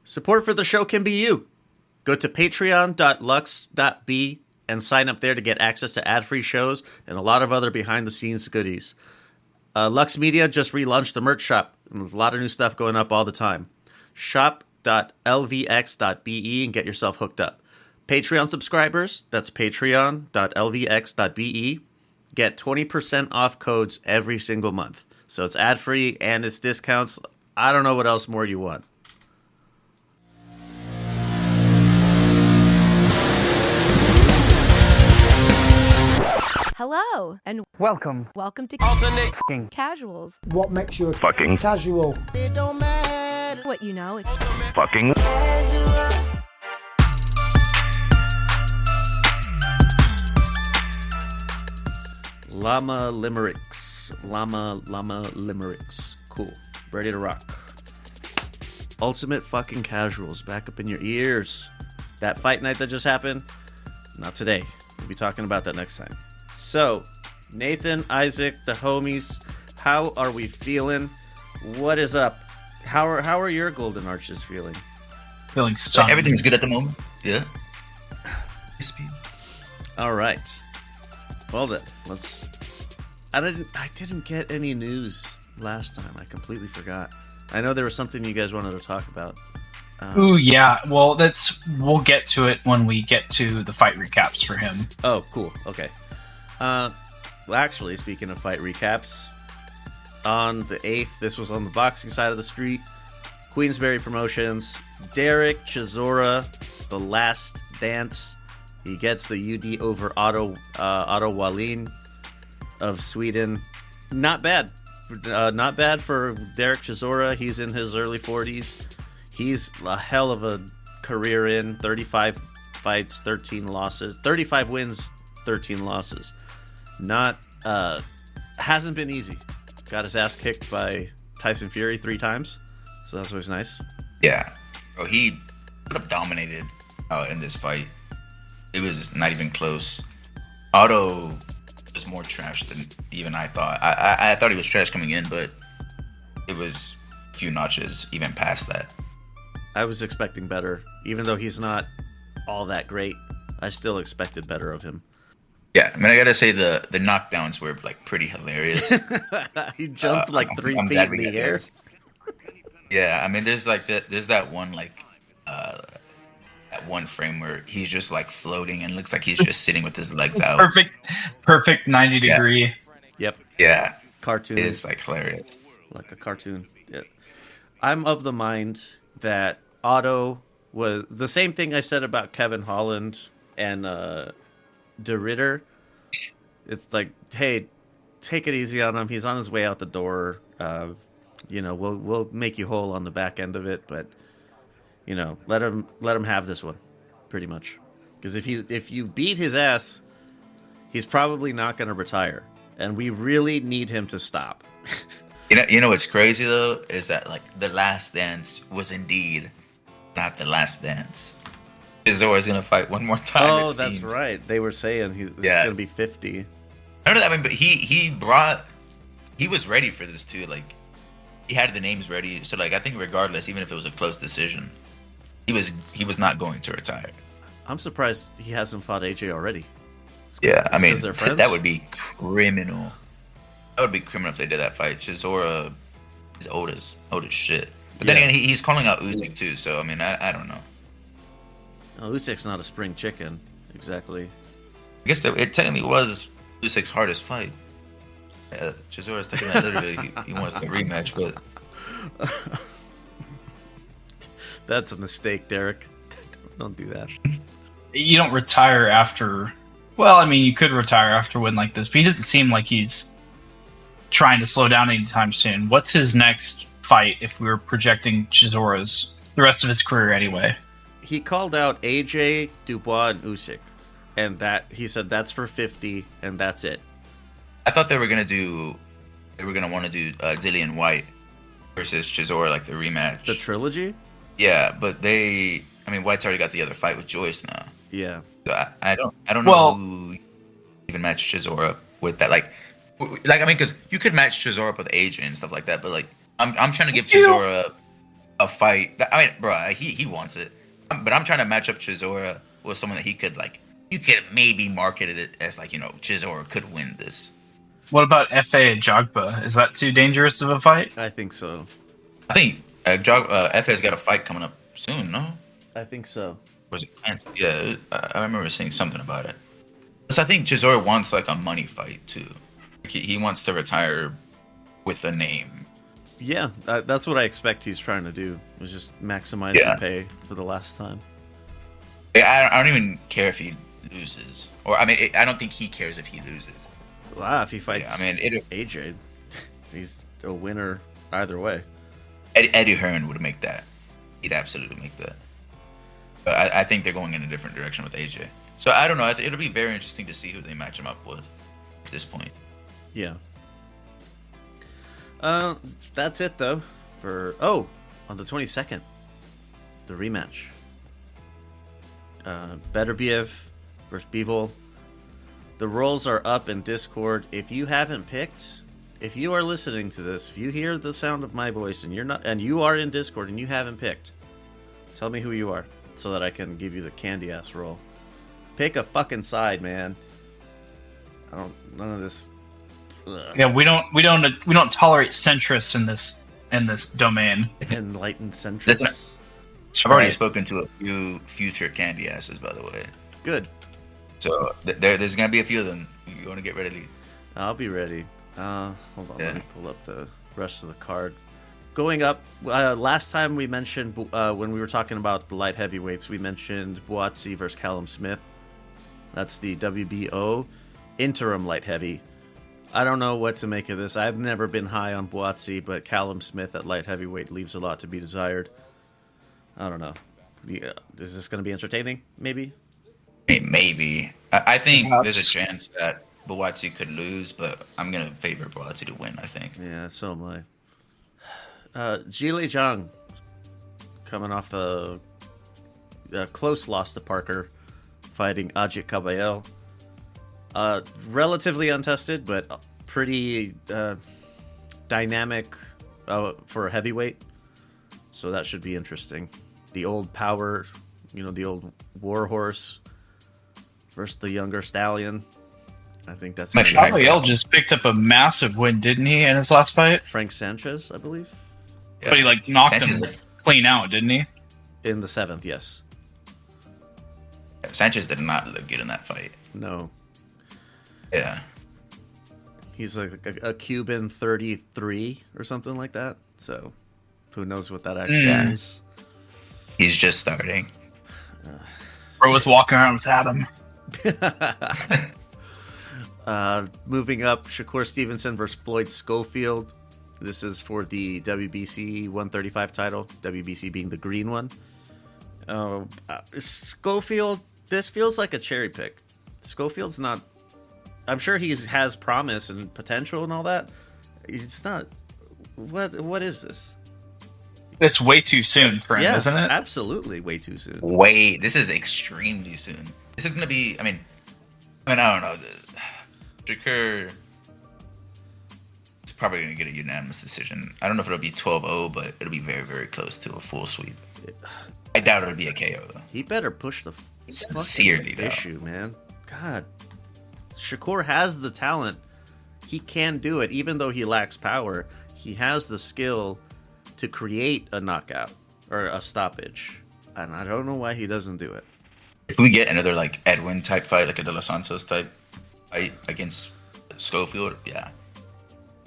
Support for the show can be you. Go to patreon.lux.b and sign up there to get access to ad-free shows and a lot of other behind-the-scenes goodies. Lux Media just relaunched the merch shop, and there's a lot of new stuff going up all the time. Shop.lvx.be and get yourself hooked up. Patreon subscribers, that's patreon.lvx.be, get 20% off codes every single month. So it's ad-free and it's discounts. I don't know what else more you want. Hello and Welcome welcome to f***ing Casuals. What makes you Fucking casual? It don't matter what you know. fucking Llama limericks. Llama limericks. Cool. Ready to rock. Ultimate fucking casuals back up in your ears. That fight night that just happened? Not today. We'll be talking about that next time. So, Nathan, Isaac, the homies, how are we feeling? What is up? How are your golden arches feeling? Feeling stunning. Everything's good at the moment. Yeah. Crispy. All right. Well then, let's. I didn't get any news last time. I completely forgot. I know there was something you guys wanted to talk about. Ooh, yeah. Well, we'll get to it when we get to the fight recaps for him. Oh, cool. Okay. Well, actually, speaking of fight recaps, on the 8th, this was on the boxing side of the street. Queensberry Promotions, Derek Chisora, The Last Dance. He gets the UD over Otto Wallin of Sweden. Not bad. Not bad for Derek Chisora. He's in his early 40s. He's a hell of a career in. 35 fights, 13 losses. 35 wins, 13 losses. Hasn't been easy. Got his ass kicked by Tyson Fury 3 times. So that's always nice. Yeah. Bro, he would have dominated in this fight. It was not even close. Otto was more trash than even I thought. I thought he was trash coming in, but it was a few notches even past that. I was expecting better. Even though he's not all that great, I still expected better of him. Yeah, I mean, I gotta say the knockdowns were like pretty hilarious. He jumped like 3 I'm feet glad in we the got air. those. Yeah, I mean, there's that one that one frame where he's just like floating and looks like he's just sitting with his legs out. Perfect 90 degree. Yep. Yeah, Cartoon. it is like hilarious. Like a cartoon. Yeah. I'm of the mind that Otto was the same thing I said about Kevin Holland and De Ritter. It's like, hey, take it easy on him. He's on his way out the door. We'll make you whole on the back end of it, but let him have this one, pretty much. Because if you beat his ass, he's probably not going to retire, and we really need him to stop. You know what's crazy though is that like the Last Dance was indeed not the last dance. Chizora's gonna fight one more time. Oh, that's right. They were saying he's gonna be 50. I don't know. I mean, but he was ready for this too. Like he had the names ready. So like I think regardless, even if it was a close decision, he was not going to retire. I'm surprised he hasn't fought AJ already. Yeah, I mean they're friends? that would be criminal. That would be criminal if they did that fight. Chisora is old as shit. But then again, he's calling out Usyk too. So I mean, I don't know. No, Usyk's not a spring chicken, exactly. I guess it technically was Usyk's hardest fight. Chisora's taking that literally. He wants the rematch, but that's a mistake, Derek. Don't do that. You don't retire after. Well, I mean, you could retire after a win like this, but he doesn't seem like he's trying to slow down anytime soon. What's his next fight if we were projecting Chisora's the rest of his career anyway? He called out AJ, Dubois, and Usyk, and that he said that's for 50, and that's it. I thought they were gonna want to do Dillian White versus Chisora, like the rematch. The trilogy? Yeah, but White's already got the other fight with Joyce now. Yeah. So I don't know who even match Chisora with that. Like I mean, because you could match Chisora up with AJ and stuff like that, but like I'm trying to give Chisora a fight. I mean, bro, he wants it. But I'm trying to match up Chisora with someone that he could like. You could maybe market it as like, Chisora could win this. What about Fa Jogba? Is that too dangerous of a fight? I think so. I think FA's got a fight coming up soon, no? I think so. Was it canceled? Yeah, I remember seeing something about it. Plus, I think Chisora wants like a money fight too. He wants to retire with a name. Yeah, that's what I expect he's trying to do. Was just maximize the pay for the last time. I don't even care if he loses, or I mean, I don't think he cares if he loses. Wow, if he fights, AJ, he's a winner either way. Eddie Hearn would make that. He'd absolutely make that. But I think they're going in a different direction with AJ. So I don't know. It'll be very interesting to see who they match him up with at this point. Yeah. That's it though. On the 22nd, the rematch. Beterbiev versus Bivol. The rolls are up in Discord. If you haven't picked, if you are listening to this, if you hear the sound of my voice and you are in Discord and you haven't picked, tell me who you are so that I can give you the candy ass roll. Pick a fucking side, man. None of this. Ugh. Yeah, we don't tolerate centrists in this domain. Enlightened centrists. I've already spoken to a few future candy asses, by the way. Good. So there's gonna be a few of them. You want to get ready? I'll be ready. Hold on, let me pull up the rest of the card. Going up, last time we mentioned, when we were talking about the light heavyweights, we mentioned Buatsi versus Callum Smith. That's the WBO interim light heavy. I don't know what to make of this. I've never been high on Buatsi, but Callum Smith at light heavyweight leaves a lot to be desired. I don't know. Is this going to be entertaining? Maybe? Maybe. I think there's a chance that Buatsi could lose, but I'm going to favor Buatsi to win, I think. Yeah, so am I. Jili Zhang, coming off the close loss to Parker, fighting Ajit Caballel. Relatively untested, but pretty dynamic for a heavyweight. So that should be interesting. The old power, the old warhorse versus the younger stallion. I think that's... Caballel just picked up a massive win, didn't he, in his last fight? Frank Sanchez, I believe. Yeah. But he knocked him clean out, didn't he? In the 7th, yes. Sanchez did not look good in that fight. No. Yeah. He's like a Cuban 33 or something like that. So who knows what that actually is. He's just starting. Bro was walking around with Adam. Moving up, Shakur Stevenson versus Floyd Schofield. This is for the WBC 135 title. WBC being the green one. Schofield, this feels like a cherry pick. Schofield's not... I'm sure he has promise and potential and all that. It's not... What is this? It's way too soon for him, isn't it? Absolutely way too soon. This is extremely soon. This is going to be... I don't know. Shakur is probably going to get a unanimous decision. I don't know if it'll be 12-0, but it'll be very, very close to a full sweep. I doubt it'll be a KO, though. He better push the sincerely issue, man. God. Shakur has the talent. He can do it, even though he lacks power. He has the skill to create a knockout or a stoppage. And I don't know why he doesn't do it. If we get another Edwin type fight, like a De Los Santos type fight against Schofield, yeah.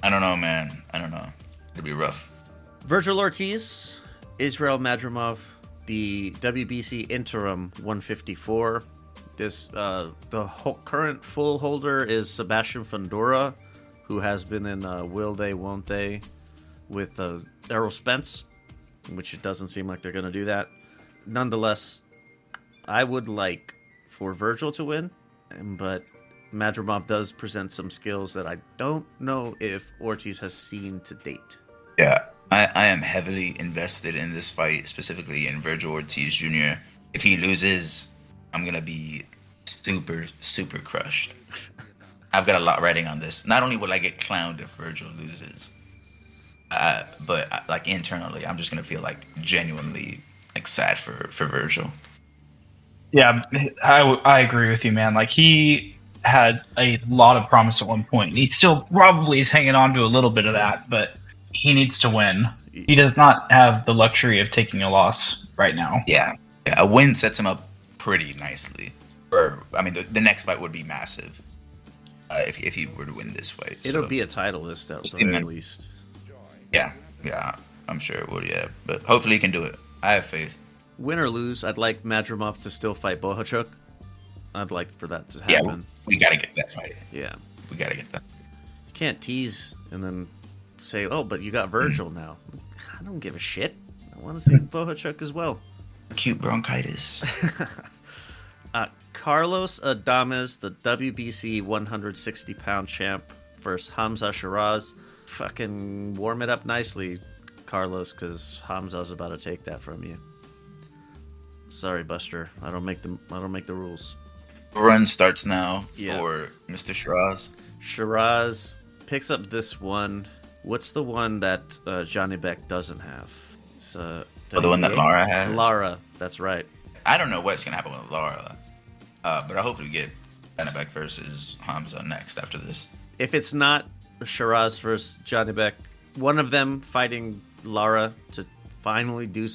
I don't know, man. I don't know. It'll be rough. Virgil Ortiz, Israel Madrimov, the WBC interim 154. The current full holder is Sebastian Fundora, who has been in Will They, Won't They with Errol Spence, which it doesn't seem like they're going to do that. Nonetheless, I would like for Virgil to win, but Madrimov does present some skills that I don't know if Ortiz has seen to date. Yeah, I am heavily invested in this fight, specifically in Virgil Ortiz Jr. If he loses, I'm going to be super, super crushed. I've got a lot riding on this. Not only will I get clowned if Virgil loses, But like internally, I'm just gonna feel like genuinely like sad for Virgil. Yeah, I agree with you, man. Like he had a lot of promise at one point. He still probably is hanging on to a little bit of that, but he needs to win. He does not have the luxury of taking a loss right now. Yeah, yeah, a win sets him up pretty nicely. Or I mean, the next fight would be massive if he were to win this fight. It'll So, be a title list at the very least. yeah, yeah, I'm sure it would. Yeah, but hopefully he can do it. I have faith. Win or lose, I'd like Madrimov to still fight Bohachuk. I'd like for that to Yeah, happen. we gotta get that fight. Yeah. We gotta get that. You can't tease and then say, oh, but you got Virgil now. I don't give a shit. I want to see Bohachuk as well. Cute bronchitis. Carlos Adames, the WBC 160-pound champ, versus Hamza Shiraz. Fucking warm it up nicely, Carlos, because Hamza's about to take that from you. Sorry, Buster. I don't make the rules. Run starts now Yeah. for Mr. Shiraz. Shiraz picks up this one. What's the one that Johnny Beck doesn't have? Oh, the one that Lara has? Lara, that's right. I don't know what's going to happen with Lara, but I hope we get Johnny Beck versus Hamza next after this. If it's not Shiraz versus Johnny Beck, one of them fighting Lara to finally do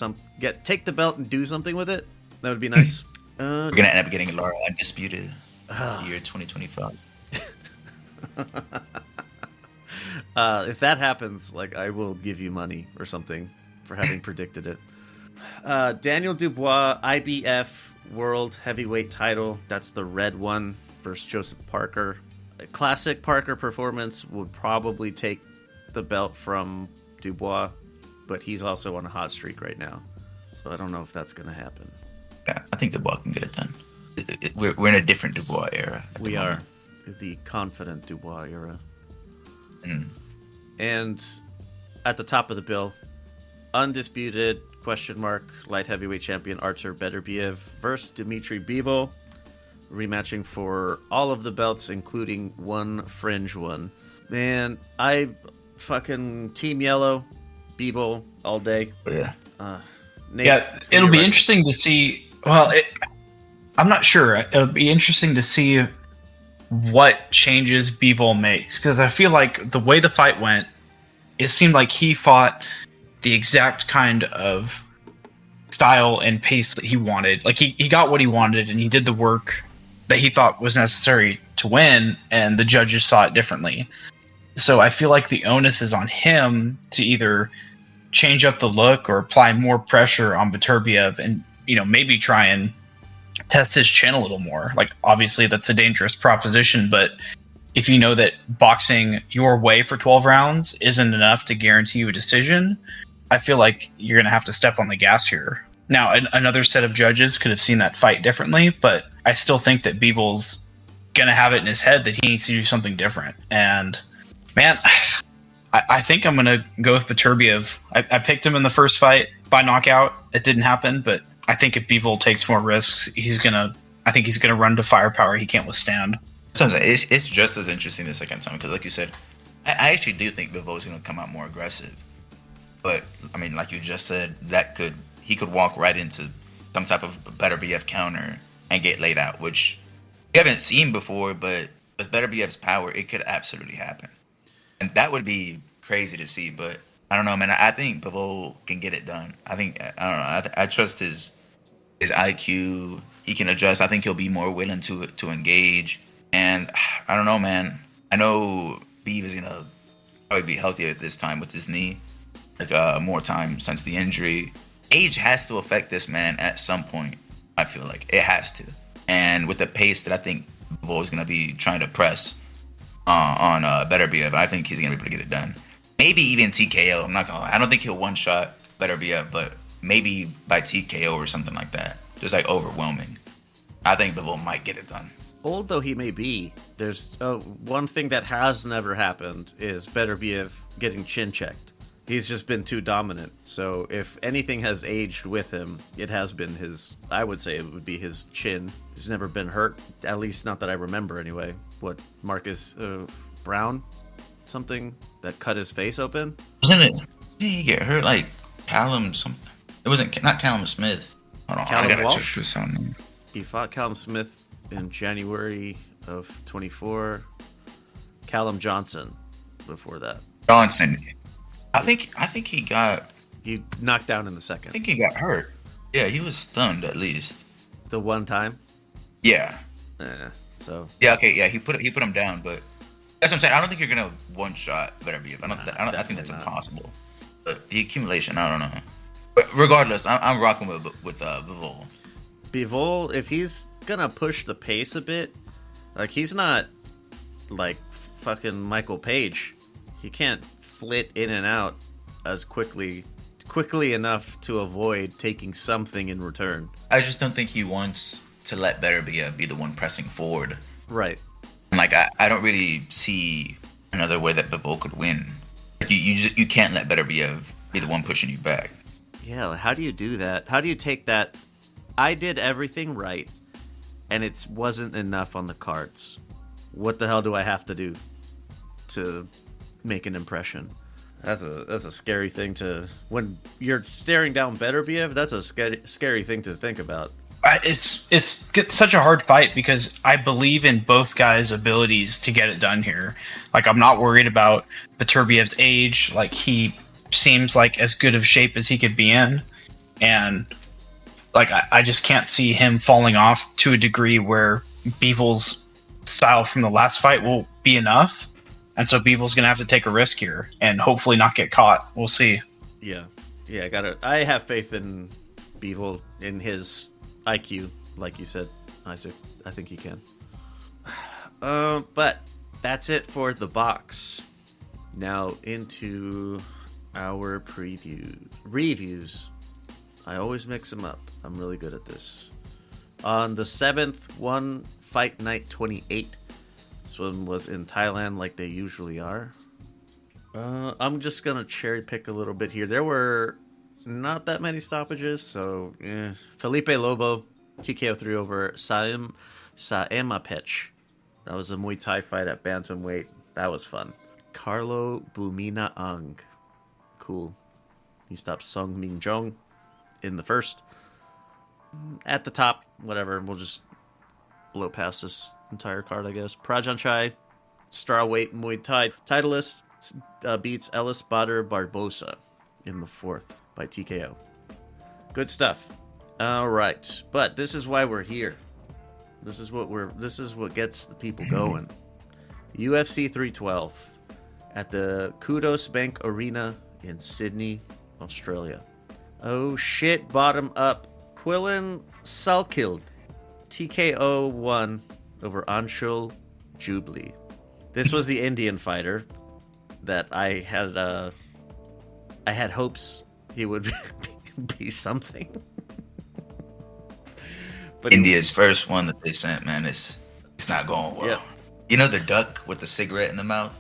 take the belt and do something with it, that would be nice. We're going to end up getting Lara undisputed year 2025. If that happens, like, I will give you money or something for having predicted it. Daniel Dubois, IBF World Heavyweight title. That's the red one versus Joseph Parker. A classic Parker performance would probably take the belt from Dubois, but he's also on a hot streak right now. So I don't know if that's going to happen. Yeah, I think Dubois can get it done. We're in a different Dubois era. We are. The confident Dubois era. And at the top of the bill, undisputed light heavyweight champion Artur Beterbiev versus Dmitry Bivol, rematching for all of the belts, including one fringe one. Man, I fucking Team Yellow, Bivol all day. Yeah. Nate, Yeah, it'll be interesting to see. Well, I'm not sure. It'll be interesting to see what changes Bivol makes, because I feel like the way the fight went, it seemed like he fought the exact kind of style and pace that he wanted. Like he got what he wanted and he did the work that he thought was necessary to win, and the judges saw it differently. So I feel like the onus is on him to either change up the look or apply more pressure on Beterbiev and, maybe try and test his chin a little more. Like, obviously that's a dangerous proposition, but if you know that boxing your way for 12 rounds isn't enough to guarantee you a decision, I feel like you're going to have to step on the gas here. Now, another set of judges could have seen that fight differently, but I still think that Bivol's going to have it in his head that he needs to do something different. And, man, I think I'm going to go with Beterbiev. I picked him in the first fight by knockout. It didn't happen, but I think if Bivol takes more risks, I think he's going to run to firepower he can't withstand. Sometimes it's just as interesting the second time, because like you said, I actually do think Bivol is going to come out more aggressive. But, I mean, like you just said, he could walk right into some type of Beterbiev counter and get laid out, which we haven't seen before, but with Beterbiev's power, it could absolutely happen. And that would be crazy to see, but I don't know, man. I think Bivol can get it done. I don't know. I trust his IQ. He can adjust. I think he'll be more willing to engage. And I don't know, man. I know Beav is going to probably be healthier at this time with his knee. Like, more time since the injury. Age has to affect this man at some point. I feel like it has to. And with the pace that I think Bivol is going to be trying to press on Beterbiev, I think he's going to be able to get it done. Maybe even TKO. I'm not going to lie. I don't think he'll one-shot Beterbiev, but maybe by TKO or something like that. Just like overwhelming. I think Bivol might get it done. Old though he may be, there's one thing that has never happened is Beterbiev getting chin checked. He's just been too dominant. So if anything has aged with him, it has been I would say it would be his chin. He's never been hurt, at least not that I remember anyway. What, Marcus Brown? Something that cut his face open? Wasn't it? Didn't he get hurt? Like Callum something? It wasn't not Callum Smith. Hold on, Callum I gotta Walsh? check this out. Now. He fought Callum Smith in January of 24. Callum Johnson before that. Johnson. I think he got. He knocked down in the I second. think he got hurt. Yeah, he was stunned at least. The one time. Yeah. So. Yeah. Okay. Yeah. He put him down, but that's what I'm saying. I don't think you're gonna one shot Beterbiev. I think that's not. impossible. But the accumulation, I don't know. But regardless, I'm rocking with Bivol. Bivol, if he's gonna push the pace a bit, like he's not like fucking Michael Page. He can't flit in and out as quickly enough to avoid taking something in return. I just don't think he wants to let Beterbiev be the one pressing forward. Right. And like I don't really see another way that Bivol could win. Like you can't let Beterbiev be the one pushing you back. Yeah, how do you do that? How do you take that? I did everything right, and it wasn't enough on the cards. What the hell do I have to do to make an impression? That's a scary thing to... When you're staring down Beterbiev, that's a scary thing to think about. It's such a hard fight because I believe in both guys' abilities to get it done here. Like, I'm not worried about Beterbiev's age. Like, he seems like as good of shape as he could be in. And, like, I just can't see him falling off to a degree where Bivol's style from the last fight will be enough. And so Bivol's going to have to take a risk here and hopefully not get caught. We'll see. Yeah, I have faith in Bivol, in his IQ, like you said, Isaac. I think he can. But that's it for the box. Now into our reviews. I always mix them up. I'm really good at this. On the 7th, one Fight Night 28. This one was in Thailand, like they usually are. I'm just gonna cherry pick a little bit here. There were not that many stoppages, so Felipe Lobo, TKO3 over Saemapech. That was a Muay Thai fight at bantamweight. That was fun. Carlo Bumina Ang. Cool. He stopped Song Min Jong in the first. At the top, whatever. We'll just blow past this entire card, I guess. Prajan Chai, strawweight Muay Thai titleist, beats Ellis Bader Barbosa in the fourth by TKO. Good stuff. All right, but this is why we're here. This is what gets the people going. UFC 312 at the Kudos Bank Arena in Sydney, Australia. Oh shit, bottom up. Quillan Salkild, TKO 1 over Anshul Jubli. This was the Indian fighter that I had hopes he would be something. But India's first one that they sent, man, it's not going well. Yep. You know the duck with the cigarette in the mouth?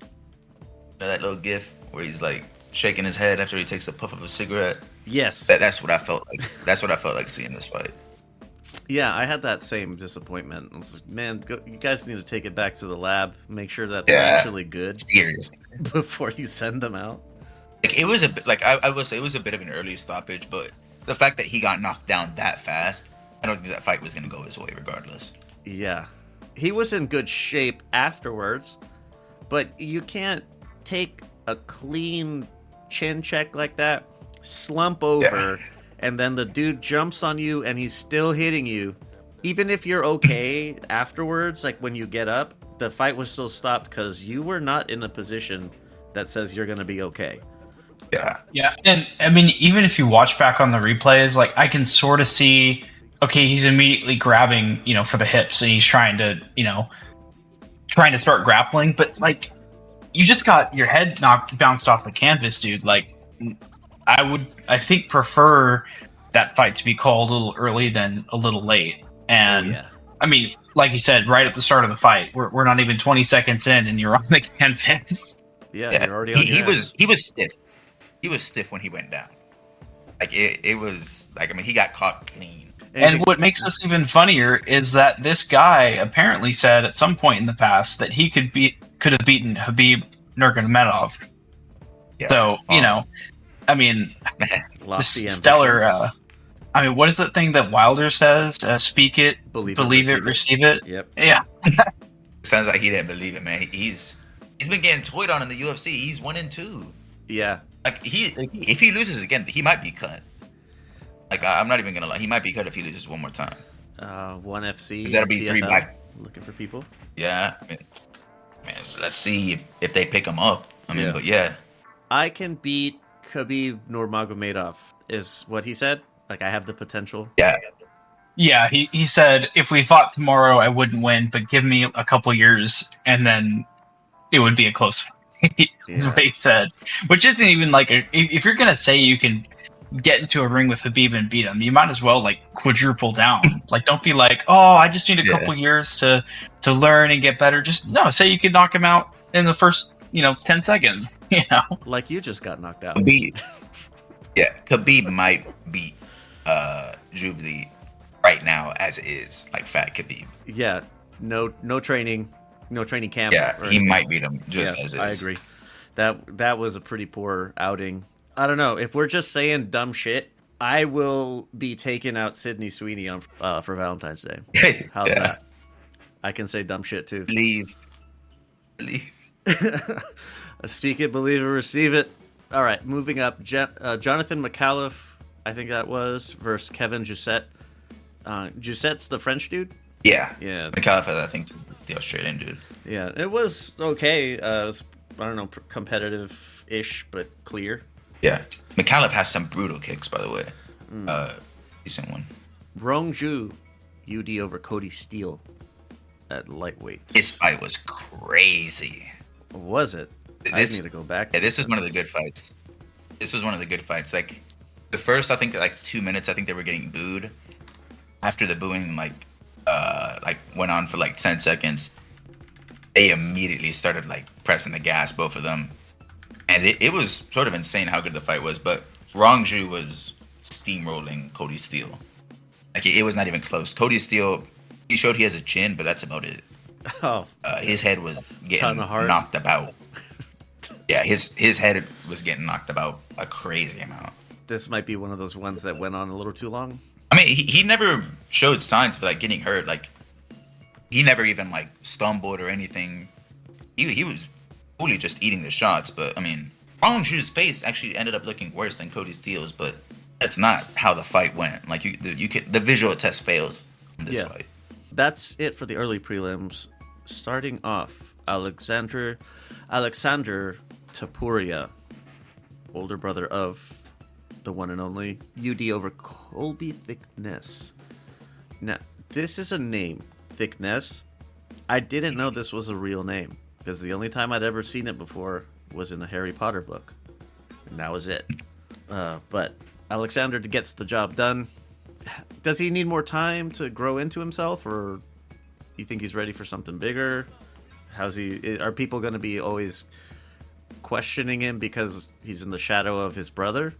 You know that little gif where he's like shaking his head after he takes a puff of a cigarette? Yes. That's what I felt like. That's what I felt like seeing this fight. Yeah, I had that same disappointment. I was like, man, you guys need to take it back to the lab, make sure that they're actually good Serious. before you send them out. Like it was a bit, like I will say it was a bit of an early stoppage, but the fact that he got knocked down that fast, I don't think that fight was going to go his way regardless. Yeah. He was in good shape afterwards, but you can't take a clean chin check like that, slump over, and then the dude jumps on you and he's still hitting you. Even if you're okay afterwards, like when you get up, the fight was still stopped because you were not in a position that says you're going to be okay. Yeah, and I mean, even if you watch back on the replays, like I can sort of see, okay, he's immediately grabbing, for the hips, and he's trying to start grappling, but like, you just got your head bounced off the canvas, dude. Like, I think prefer that fight to be called a little early than a little late. And I mean, like you said, right at the start of the fight, we're not even 20 seconds in, and you're on the canvas. Yeah, you're already on he was stiff. He was stiff when he went down. Like it was like, I mean, he got caught clean. And what makes this even funnier is that this guy apparently said at some point in the past that he could have beaten Habib Nurmagomedov. Yeah. So, I mean, Lofty stellar. ambitions. I mean, what is that thing that Wilder says? Speak it, Believe believe it, it, receive it. Yep. Yeah. Sounds like he didn't believe it, man. He's been getting toyed on in the UFC. He's 1-2. Yeah. Like if he loses again, he might be cut. Like I'm not even gonna lie, he might be cut if he loses one more time. One FC. 'Cause that'll be 3 PFL, back. Looking for people. Yeah, I mean, man. Let's see if they pick him up. I mean, Yeah. but yeah, I can beat Khabib Nurmagomedov, is what he said. Like, I have the potential. yeah, Yeah, he said, if we fought tomorrow, I wouldn't win, but give me a couple years, and then it would be a close fight, is Yeah. what he said. Which isn't even like, if you're going to say you can get into a ring with Khabib and beat him, you might as well, like, quadruple down. Like, don't be like, oh, I just need a couple years to learn and get better. Just, no, say you could knock him out in the first, 10 seconds, Like you just got knocked out. Khabib might beat Jubilee right now as it is, like fat Khabib. Yeah. No training. No training camp. Yeah, or he anything. might beat him just Yeah, as it is. I agree. That was a pretty poor outing. I don't know. If we're just saying dumb shit, I will be taking out Sydney Sweeney on for Valentine's Day. How's Yeah. that? I can say dumb shit too. Believe. Speak it, believe it, receive it. All right, moving up. Jonathan McAuliffe, I think that was, versus Kevin Jousset. Jousset's the French dude? Yeah. Yeah. McAuliffe, I think, is the Australian dude. Yeah, it was okay. It was, I don't know, competitive-ish, but clear. Yeah. McAuliffe has some brutal kicks, by the way. Decent one. Rong Ju, UD over Cody Steele at lightweight. This fight was crazy. Was it? I This- need to go back. Yeah, this was one of the good fights. Like, the first, I think, like 2 minutes, I think they were getting booed. After the booing, like went on for like 10 seconds, they immediately started like pressing the gas, both of them. And it was sort of insane how good the fight was, but Rongju was steamrolling Cody Steele. Like, it was not even close. Cody Steele, he showed he has a chin, but that's about it. Oh, His head was getting Ton of heart. knocked about. Yeah, his head was getting knocked about a crazy amount. this might be one of those ones that went on a little too long. I mean, he never showed signs of like getting hurt. Like, he never even like stumbled or anything. He was fully just eating the shots. But I mean, Rongju's face actually ended up looking worse than Cody Steele's. But that's not how the fight went. Like, the visual test fails in this fight. That's it for the early prelims. Starting off, Alexander Tapuria, older brother of the one and only UD over Colby Thickness. Now, this is a name, Thickness. I didn't know this was a real name because the only time I'd ever seen it before was in the Harry Potter book, and that was it. But Alexander gets the job done. Does he need more time to grow into himself, or you think he's ready for something bigger? Are people going to be always questioning him because he's in the shadow of his brother?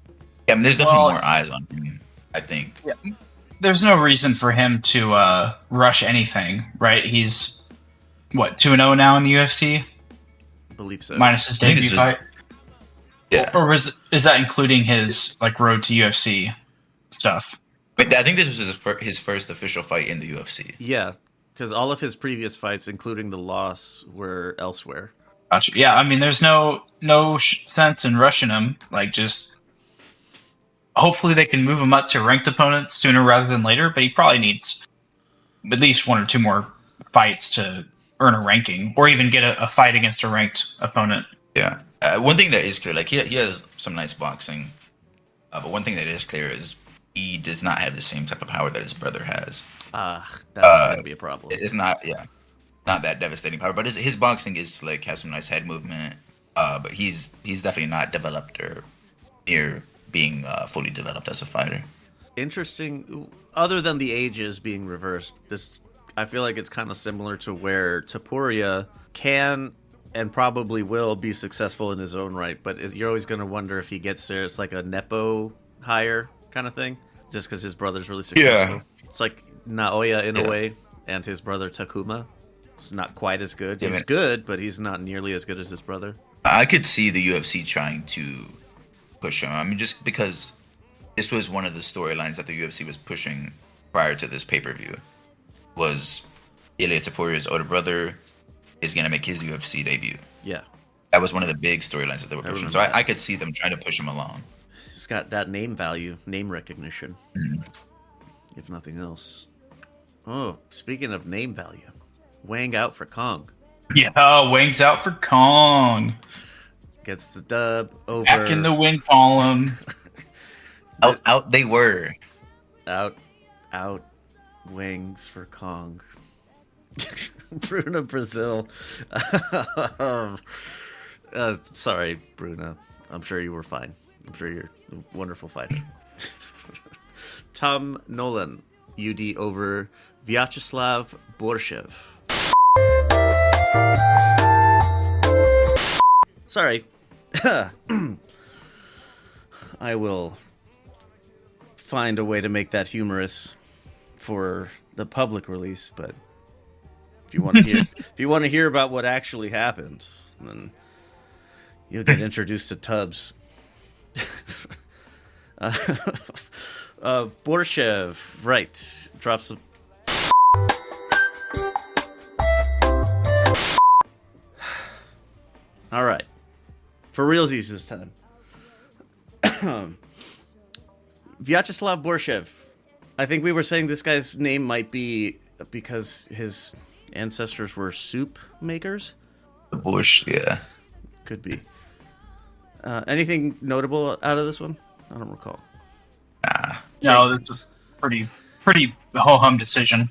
Yeah, I mean, there's definitely more eyes on him, I think. Yeah. There's no reason for him to rush anything, right? He's, 2-0 now in the UFC? I believe so. Minus his I think debut this was- fight? Yeah. Or is that including his, road to UFC stuff? But I think this was his first official fight in the UFC. Yeah, because all of his previous fights, including the loss, were elsewhere. Gotcha. Yeah, I mean, there's no sense in rushing him. Just hopefully they can move him up to ranked opponents sooner rather than later. But he probably needs at least 1 or 2 more fights to earn a ranking, or even get a fight against a ranked opponent. Yeah. One thing that is clear, like, he has some nice boxing, but one thing that is clear is he does not have the same type of power that his brother has. That's going to be a problem. It's not, not that devastating power, but his boxing is slick, has some nice head movement, but he's definitely not developed or near being fully developed as a fighter. Interesting. Other than the ages being reversed, I feel like it's kind of similar to where Tapuria can and probably will be successful in his own right, but you're always going to wonder if he gets there. It's like a Nepo hire kind of thing, just because his brother's really successful. Yeah. It's like Naoya in a way, and his brother Takuma. He's not quite as good. He's good, but he's not nearly as good as his brother. I could see the UFC trying to push him. I mean, just because this was one of the storylines that the UFC was pushing prior to this pay-per-view was Ilia Topuria's older brother is going to make his UFC debut. Yeah. That was one of the big storylines that they were pushing. So remember I could see them trying to push him along. He's got that name value, name recognition, if nothing else. Oh, speaking of name value, Wang out for Kong. Yeah, Wang's out for Kong. Gets the dub over. Back in the win column. Out they were. Out, Wings for Kong. Bruna Brazil. Sorry, Bruna. I'm sure you were fine. I'm sure you're a wonderful fighter. Tom Nolan, UD over Vyacheslav Borshev. Sorry. I will find a way to make that humorous for the public release, but if you want to hear about what actually happened, then you'll get introduced to Tubbs. Borshev, right, drops a... All right, for realsies this time. Vyacheslav Borshev. I think we were saying this guy's name might be because his ancestors were soup makers. The Bush, yeah. Could be. Anything notable out of this one? I don't recall. Nah. No, this is pretty ho-hum decision.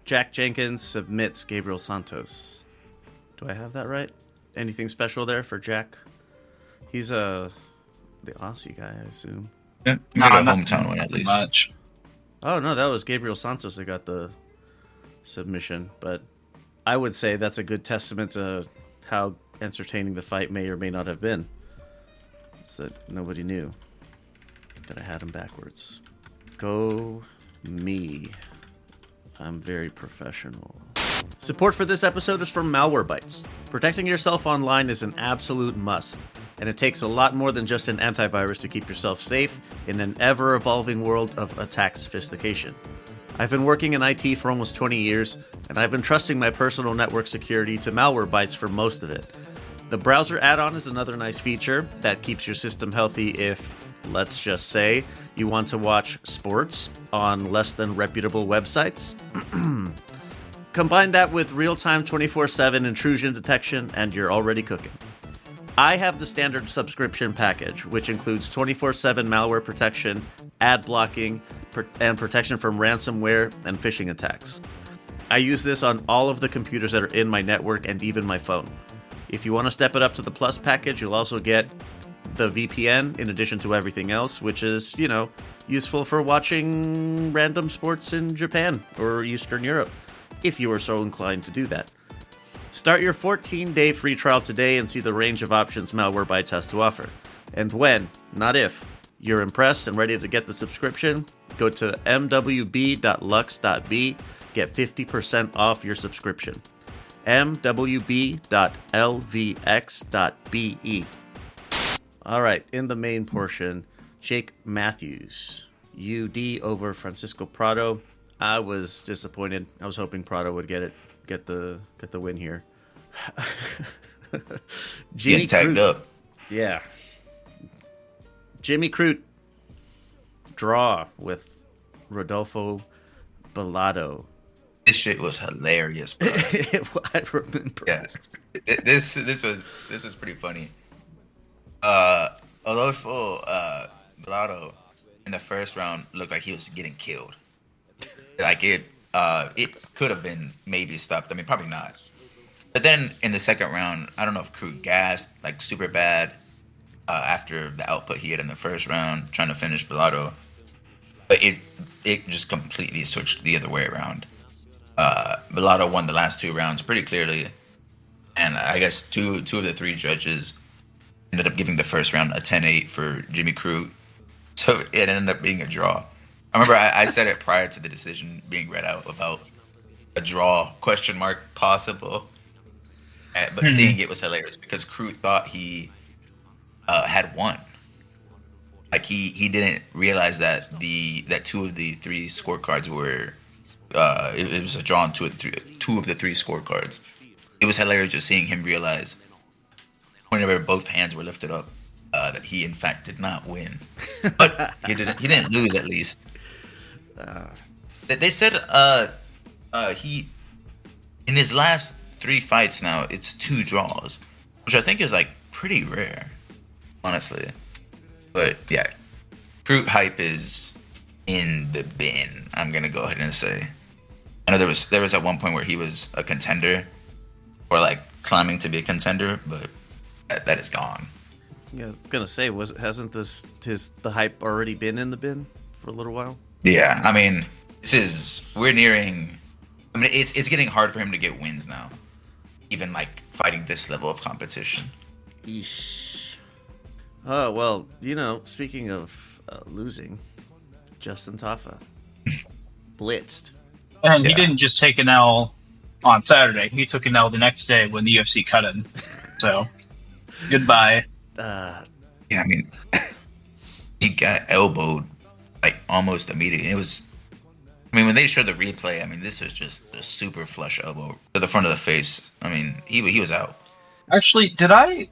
Jack Jenkins submits Gabriel Santos. Do I have that right? Anything special there for Jack? He's the Aussie guy, I assume. Yeah, You got a hometown one at least. Much. Oh, no, that was Gabriel Santos that got the submission. But I would say that's a good testament to how entertaining the fight may or may not have been. It's that nobody knew that I had him backwards. Go me. I'm very professional. Support for this episode is from Malwarebytes. Protecting yourself online is an absolute must, and it takes a lot more than just an antivirus to keep yourself safe in an ever-evolving world of attack sophistication. I've been working in IT for almost 20 years, and I've been trusting my personal network security to Malwarebytes for most of it. The browser add-on is another nice feature that keeps your system healthy if, let's just say, you want to watch sports on less than reputable websites. Combine that with real-time 24/7 intrusion detection, and you're already cooking. I have the standard subscription package, which includes 24/7 malware protection, ad blocking, and protection from ransomware and phishing attacks. I use this on all of the computers that are in my network and even my phone. If you want to step it up to the Plus package, you'll also get the VPN in addition to everything else, which is, useful for watching random sports in Japan or Eastern Europe, if you are so inclined to do that. Start your 14-day free trial today and see the range of options Malwarebytes has to offer. And when, not if, you're impressed and ready to get the subscription, go to mwb.lux.b, get 50% off your subscription. mwb.lvx.be. All right, in the main portion, Jake Matthews, UD over Francisco Prado. I was disappointed. I was hoping Prado would get the win here. Getting tagged up. Yeah. Jimmy Crute draw with Rodolfo Bellado. This shit was hilarious, bro. I remember. Yeah. This was pretty funny. Rodolfo Bellado in the first round looked like he was getting killed. Like it could have been maybe stopped. I mean, probably not. But then in the second round, I don't know if Crute gassed like super bad after the output he had in the first round, trying to finish Bellado. But it just completely switched the other way around. Bellado won the last 2 rounds pretty clearly, and I guess two of the 3 judges ended up giving the first round a 10-8 for Jimmy Crute. So it ended up being a draw. I remember I said it prior to the decision being read out about a draw, question mark, possible. But seeing it was hilarious because Crew thought he had won. Like he didn't realize that two of the three scorecards were it was a draw on two of the three scorecards. It was hilarious just seeing him realize whenever both hands were lifted up that he in fact did not win, but he didn't lose at least. They said he in his last 3 fights now it's 2 draws, which I think is like pretty rare, honestly. But yeah, Fruit hype is in the bin. I'm gonna go ahead and say. I know there was at one point where he was a contender, or like climbing to be a contender, but that is gone. Yeah, I was gonna say, hasn't the hype already been in the bin for a little while? Yeah, I mean, we're nearing. I mean, it's getting hard for him to get wins now, even like fighting this level of competition. Eesh. Oh well, speaking of losing, Justin Tafa blitzed, and he didn't just take an L on Saturday. He took an L the next day when the UFC cut him. So, goodbye. Yeah, I mean, he got elbowed like almost immediately. It was, I mean, when they showed the replay, I mean, this was just a super flush elbow to the front of the face. I mean, he was out. Actually, did I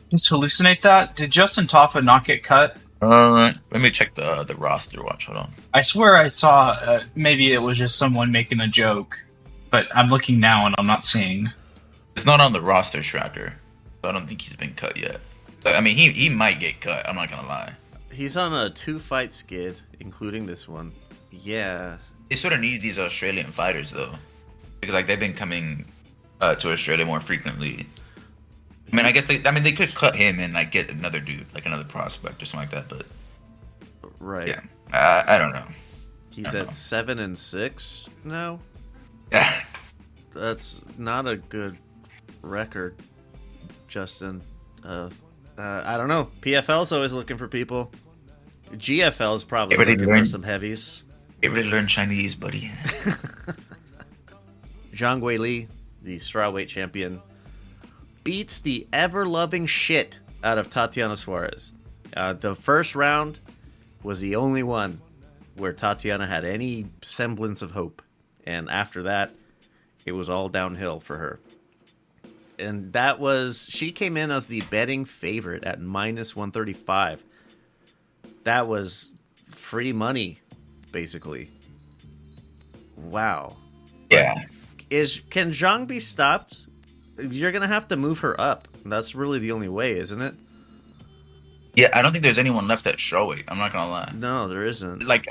just hallucinate that? Did Justin Tafa not get cut? Let me check the roster watch. Hold on. I swear I saw maybe it was just someone making a joke, but I'm looking now and I'm not seeing. It's not on the roster tracker, so I don't think he's been cut yet. So, I mean, he might get cut. I'm not gonna lie. He's on a 2-fight skid, including this one. Yeah. They sort of need these Australian fighters though, because like they've been coming to Australia more frequently. I mean, I guess they could cut him and like get another dude, like another prospect or something like that. But right, yeah, I don't know. He's at 7-6 now. Yeah, that's not a good record, Justin. I don't know. PFL's always looking for people. GFL is probably looking for some heavies. They really learn Chinese, buddy. Zhang Weili, the strawweight champion, beats the ever-loving shit out of Tatiana Suarez. The first round was the only one where Tatiana had any semblance of hope. And after that, it was all downhill for her. And she came in as the betting favorite at -135. That was free money, basically. Wow. Yeah. Can Zhang be stopped? You're going to have to move her up. That's really the only way, isn't it? Yeah, I don't think there's anyone left at strawweight. I'm not going to lie. No, there isn't. Like,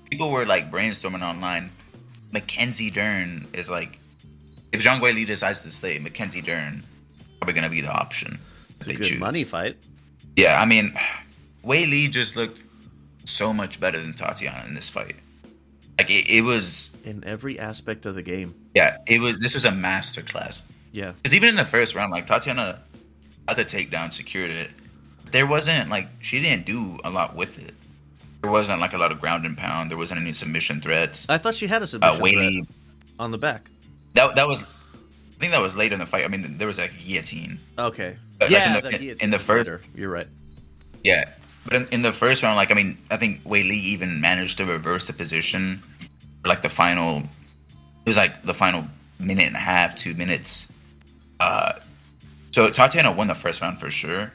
people were, like, brainstorming online. Mackenzie Dern is, like... If Zhang Weili decides to stay, Mackenzie Dern is probably going to be the option. It's a good money fight. Yeah, I mean, Weili just looked so much better than Tatiana in this fight. Like, it was... In every aspect of the game. Yeah, this was a masterclass. Yeah. Because even in the first round, like, Tatiana got the takedown, secured it. There wasn't, like, she didn't do a lot with it. There wasn't, like, a lot of ground and pound. There wasn't any submission threats. I thought she had a submission threat on the back. That was... I think that was later in the fight. I mean, there was, like, a guillotine. Okay. Yeah, like in the first... Later. You're right. Yeah. But in the first round, like, I mean, I think Weili even managed to reverse the position for, like, the final... It was, like, the final minute and a half, 2 minutes. So Tatiana won the first round for sure,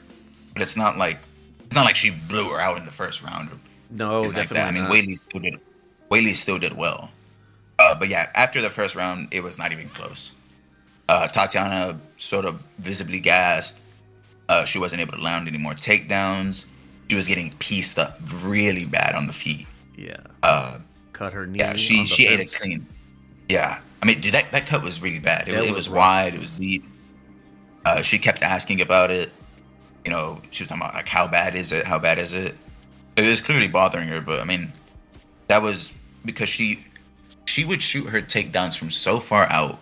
but it's not like she blew her out in the first round. No, definitely like that. I mean, not. Weili still did well. But yeah, after the first round, it was not even close. Tatiana sort of visibly gassed. She wasn't able to land any more takedowns. She was getting pieced up really bad on the feet. Yeah. Cut her knee. Yeah, she ate it clean. Yeah. I mean, dude, that cut was really bad. It was wide. It was deep. She kept asking about it. You know, she was talking about, like, how bad is it? How bad is it? It was clearly bothering her, but, I mean, that was because she would shoot her takedowns from so far out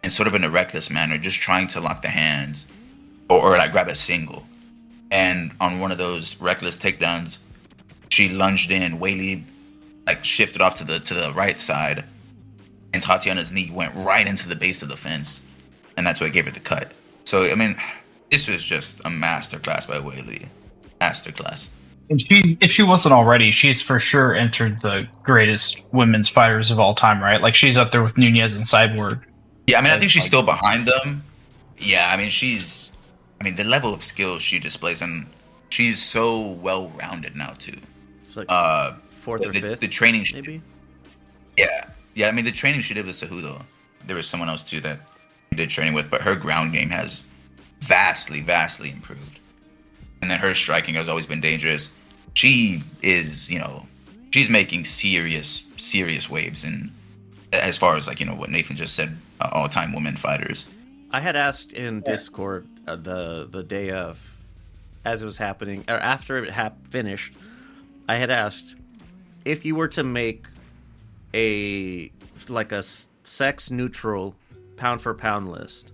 and sort of in a reckless manner, just trying to lock the hands or like, grab a single. And on one of those reckless takedowns, she lunged in. Weili, like, shifted off to the right side, and Tatiana's knee went right into the base of the fence, and that's what gave her the cut. So I mean, this was just a masterclass by Wei Li. Masterclass. And if she wasn't already, she's for sure entered the greatest women's fighters of all time, right? Like she's up there with Nunez and Cyborg. Yeah, I mean, I think she's like- still behind them. Yeah, I mean, the level of skill she displays, and she's so well rounded now too. It's like fourth or the, fifth. the training, maybe. yeah. I mean, the training she did with Cejudo. There was someone else too that she did training with, but her ground game has vastly improved, and then her striking has always been dangerous. She is, she's making serious waves in as far as like what Nathan just said, all-time women fighters. I had asked in Discord the day of, as it was happening, or after it finished, I had asked if you were to make a sex neutral pound for pound list,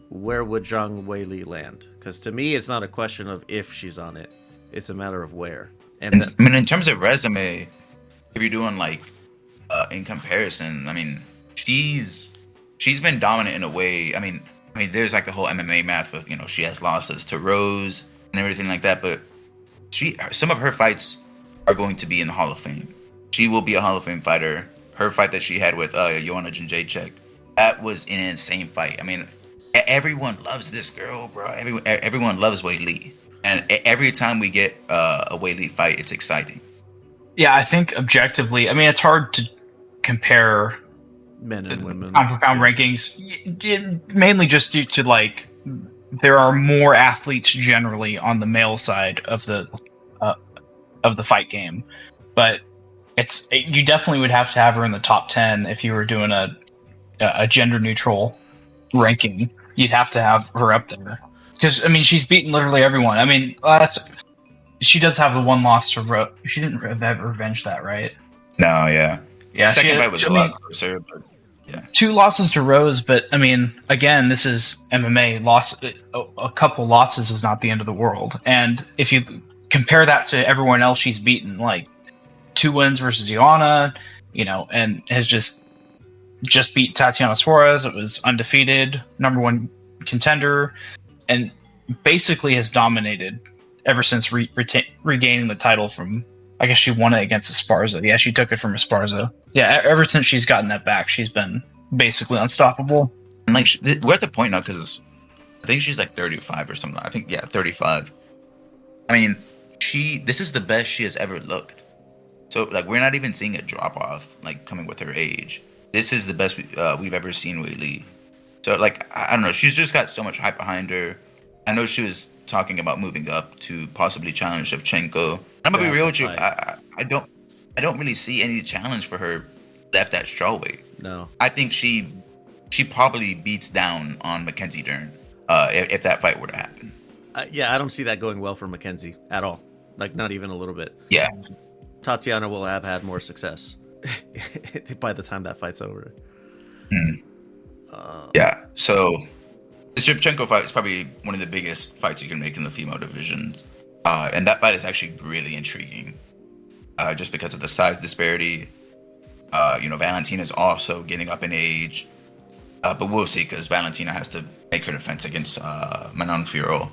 where would Zhang Weili land? Because to me, it's not a question of if she's on it; it's a matter of where. And I mean, in terms of resume, if you're doing in comparison, I mean, she's been dominant in a way. I mean, there's like the whole MMA math with she has losses to Rose and everything like that, but some of her fights are going to be in the Hall of Fame. She will be a Hall of Fame fighter. Her fight that she had with Joanna Jędrzejczyk, that was an insane fight. I mean, everyone loves this girl, bro. Everyone loves Wei Li, and every time we get a Wei Li fight, it's exciting. Yeah, I think objectively, I mean, it's hard to compare men and women pound for pound rankings, mainly just due to there are more athletes generally on the male side of the fight game, but you definitely would have to have her in the top 10 if you were doing a gender neutral ranking. You'd have to have her up there because I mean she's beaten literally everyone. I mean she does have the one loss to Rose. She didn't revenge that, right? No, yeah. Yeah, the second fight was a lot closer, but yeah. 2 losses to Rose, but I mean, again, this is MMA. A couple losses is not the end of the world. And if you compare that to everyone else she's beaten, like 2 wins versus Joanna, and has just beat Tatiana Suarez. It was undefeated, #1 contender, and basically has dominated ever since regaining the title from. I guess she won it against Esparza. Yeah, she took it from Esparza. Yeah, ever since she's gotten that back, she's been basically unstoppable. And we're at the point now because I think she's 35 or something. I think 35. I mean, this is the best she has ever looked. So we're not even seeing a drop off coming with her age. This is the best we've ever seen Wei Li. So I don't know, she's just got so much hype behind her. I know she was talking about moving up to possibly challenge Shevchenko. I'm gonna be real with you. I don't really see any challenge for her left at strawweight. No. I think she probably beats down on Mackenzie Dern if that fight were to happen. Yeah, I don't see that going well for Mackenzie at all. Not even a little bit. Yeah. Tatiana will have had more success by the time that fight's over. Yeah. So the Shevchenko fight is probably one of the biggest fights you can make in the female division. And that fight is actually really intriguing. Just because of the size disparity. Valentina's also getting up in age. But we'll see, because Valentina has to make her defense against Manon Fiorot.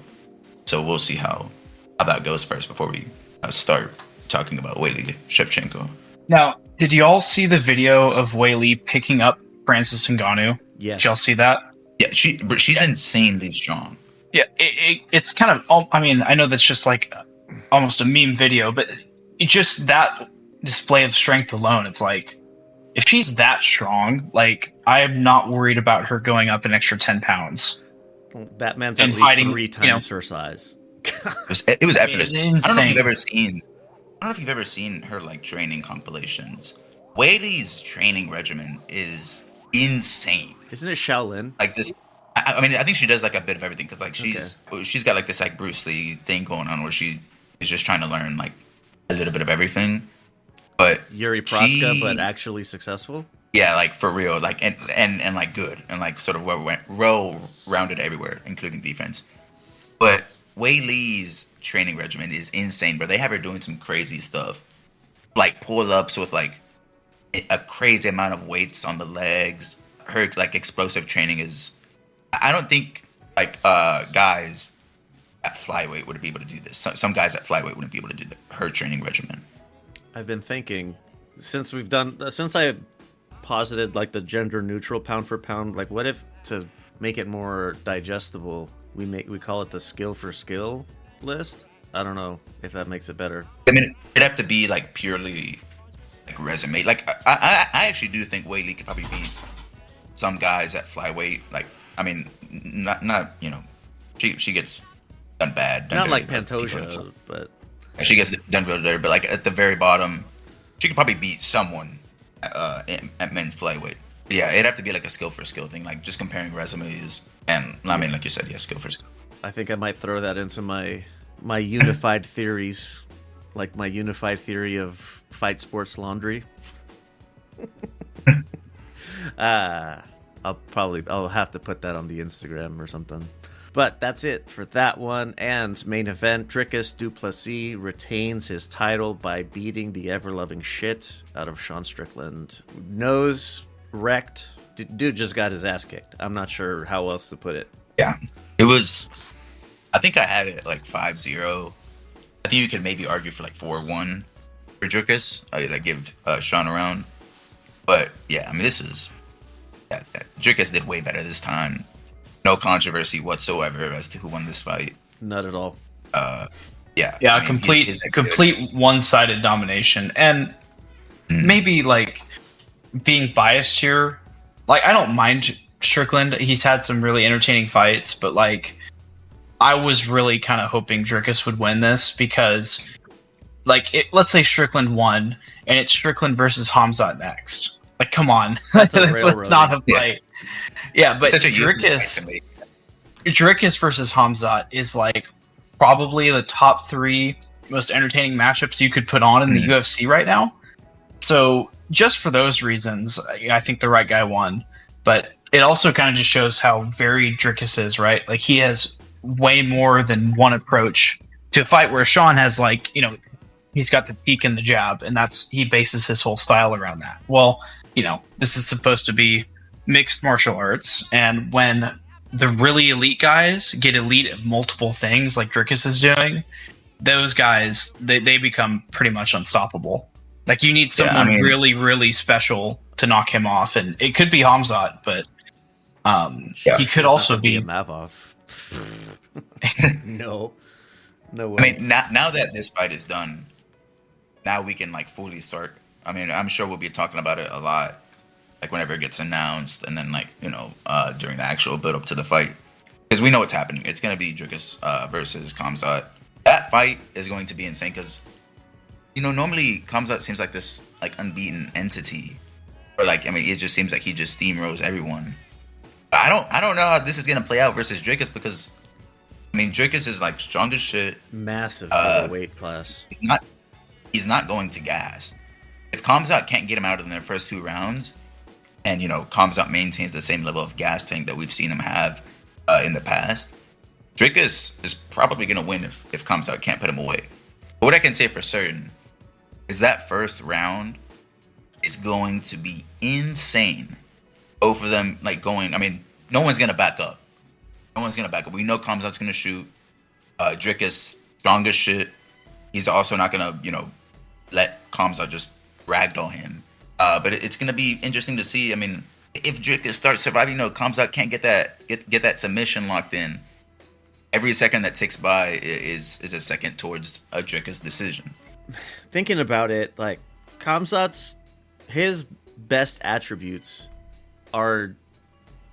So we'll see how that goes first before we start talking about Wei Li Shevchenko. Now, did you all see the video of Wei Li picking up Francis Ngannou? Yes. Did y'all see that? Yeah, she's insanely strong. Yeah, it's kind of. I mean, I know that's just almost a meme video, but just that display of strength alone, it's if she's that strong, I am not worried about her going up an extra 10 pounds. That man's and at least fighting, 3 times her size. It was effortless. Insane. I don't know if you've ever seen her training compilations. Wei Li's training regimen is insane. Isn't it Shaolin? This. I mean, I think she does a bit of everything because she's got this Bruce Lee thing going on where she is just trying to learn a little bit of everything. But Yuri Proska, but actually successful. Yeah, for real, and good and sort of well-rounded everywhere, including defense. But Wei Li's training regimen is insane, bro. They have her doing some crazy stuff, pull-ups with a crazy amount of weights on the legs. Her explosive training is. I don't think like guys at flyweight would be able to do this. Some guys at flyweight wouldn't be able to do her training regimen. I've been thinking since I posited like the gender neutral pound for pound, like what if to make it more digestible, we call it the skill for skill list? I don't know if that makes it better. I mean, it'd have to be like purely like resume. Like I actually do think Whaley could probably beat some guys at flyweight. Like I mean, not you know, she gets done bad. Not like Pantoja, but she gets done real dirty. But like at the very bottom, she could probably beat someone at men's flyweight. But yeah, it'd have to be like a skill for skill thing, like just comparing resumes. And I mean, like you said, yeah, skill for skill. I think I might throw that into my unified theories, like my unified theory of fight sports laundry. I'll have to put that on the Instagram or something. But that's it for that one. And main event, Dricus du Plessis retains his title by beating the ever-loving shit out of Sean Strickland. Nose wrecked. Dude just got his ass kicked. I'm not sure how else to put it. Yeah, it was... I think I had it like 5-0. I think you could maybe argue for like 4-1 for Dricus. Like give Sean a round. But yeah, I mean, this was... Dricus did way better this time. No controversy whatsoever as to who won this fight. Not at all. Yeah. Yeah, I mean, complete one-sided domination. And maybe like being biased here, like I don't mind Strickland. He's had some really entertaining fights, but like I was really kind of hoping Dricus would win this because like let's say Strickland won and it's Strickland versus Hamzat next. Like come on. Let's not a fight. Yeah, but Dricus versus Hamzat is like probably the top 3 most entertaining matchups you could put on in the UFC right now. So just for those reasons, I think the right guy won. But it also kind of just shows how varied Dricus is, right? Like he has way more than one approach to a fight where Sean has like, you know, he's got the peek and the jab, and he bases his whole style around that. Well, you know, this is supposed to be mixed martial arts, and when the really elite guys get elite at multiple things like Dricus is doing, those guys they become pretty much unstoppable. Like you need someone really, really special to knock him off, and it could be Hamzat, but he could also be a Mavov. No way. I mean, now that this fight is done, now we can like fully start. I mean, I'm sure we'll be talking about it a lot, like whenever it gets announced, and then like during the actual build up to the fight, because we know what's happening. It's gonna be Dricus versus Khamzat. That fight is going to be insane because normally Khamzat seems like this like unbeaten entity, or like I mean, it just seems like he just steamrolls everyone. But I don't know how this is gonna play out versus Dricus because I mean Dricus is like strong as shit, massive weight class. He's not going to gas. If Khamzat can't get him out in their first 2 rounds, and Khamzat maintains the same level of gas tank that we've seen him have in the past, Dricus is probably going to win if Khamzat can't put him away. But what I can say for certain is that first round is going to be insane. Both of them going. I mean, no one's going to back up. We know Khamzat's going to shoot. Dricus strong as shit. He's also not going to let Khamzat just ragdoll him. But it's going to be interesting to see. I mean, if Dricus starts surviving, Khamzat can't get that submission locked in. Every second that ticks by is a second towards a Dricus decision. Thinking about it, like Khamzat's his best attributes are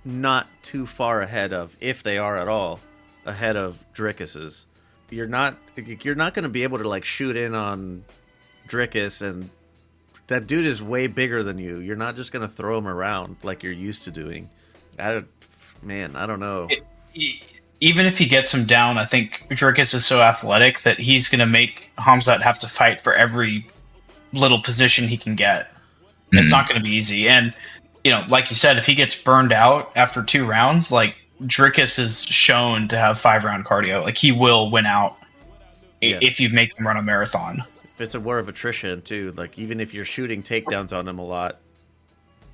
not too far ahead of, if they are at all, ahead of Dricus's. You're not going to be able to like shoot in on Dricus, and that dude is way bigger than you. You're not just going to throw him around like you're used to doing. I don't know. Even if he gets him down, I think Dricus is so athletic that he's going to make Khamzat have to fight for every little position he can get. It's not going to be easy. And, like you said, if he gets burned out after 2 rounds, like Dricus is shown to have 5-round cardio. Like he will win out if you make him run a marathon. If it's a war of attrition too, like even if you're shooting takedowns on him a lot,